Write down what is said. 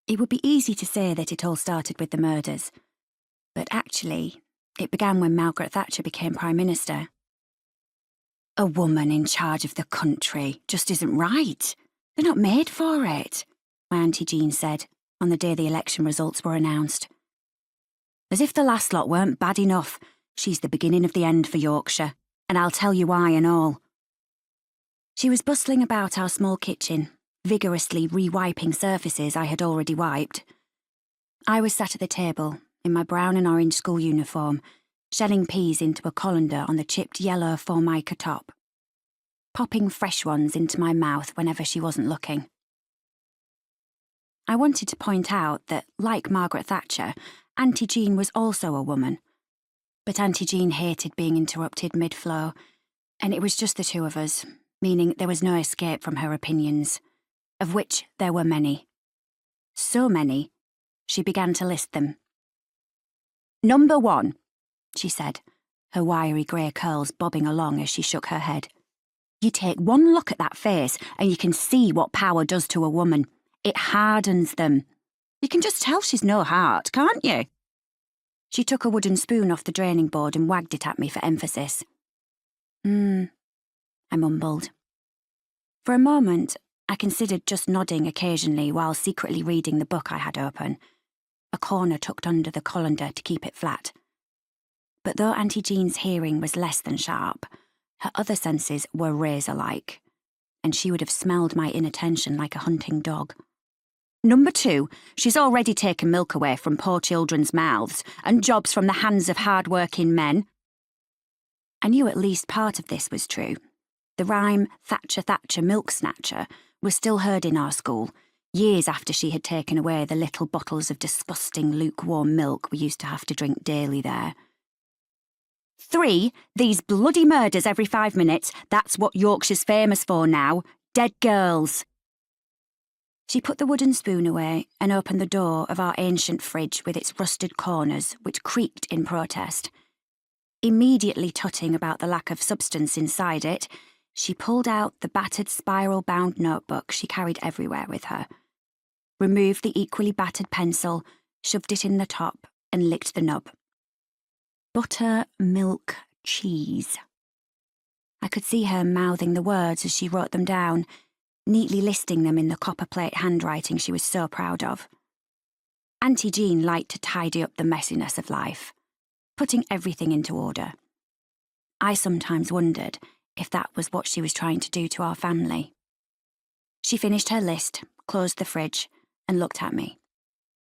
It would be easy to say that it all started with the murders, but actually, it began when Margaret Thatcher became Prime Minister. A woman in charge of the country just isn't right. They're not made for it, my Auntie Jean said on the day the election results were announced. As if the last lot weren't bad enough, she's the beginning of the end for Yorkshire, and I'll tell you why and all. She was bustling about our small kitchen, vigorously re-wiping surfaces I had already wiped. I was sat at the table, in my brown and orange school uniform, shelling peas into a colander on the chipped yellow formica top, popping fresh ones into my mouth whenever she wasn't looking. I wanted to point out that, like Margaret Thatcher, Auntie Jean was also a woman. But Auntie Jean hated being interrupted mid-flow, and it was just the two of us, meaning there was no escape from her opinions, of which there were many. So many, she began to list them. "Number 1, she said, her wiry grey curls bobbing along as she shook her head. You take one look at that face and you can see what power does to a woman. It hardens them. You can just tell she's no heart, can't you?" She took a wooden spoon off the draining board and wagged it at me for emphasis. I mumbled. For a moment, I considered just nodding occasionally while secretly reading the book I had open, a corner tucked under the colander to keep it flat. But though Auntie Jean's hearing was less than sharp, her other senses were razor-like, and she would have smelled my inattention like a hunting dog. "Number 2, she's already taken milk away from poor children's mouths and jobs from the hands of hard-working men." I knew at least part of this was true. The rhyme, "Thatcher, Thatcher, milk snatcher," was still heard in our school, years after she had taken away the little bottles of disgusting lukewarm milk we used to have to drink daily there. 3, these bloody murders every 5 minutes, that's what Yorkshire's famous for now. Dead girls. She put the wooden spoon away and opened the door of our ancient fridge with its rusted corners, which creaked in protest. Immediately tutting about the lack of substance inside it, she pulled out the battered spiral-bound notebook she carried everywhere with her, removed the equally battered pencil, shoved it in the top, and licked the nub. Butter, milk, cheese. I could see her mouthing the words as she wrote them down, neatly listing them in the copperplate handwriting she was so proud of. Auntie Jean liked to tidy up the messiness of life, putting everything into order. I sometimes wondered if that was what she was trying to do to our family. She finished her list, closed the fridge, and looked at me.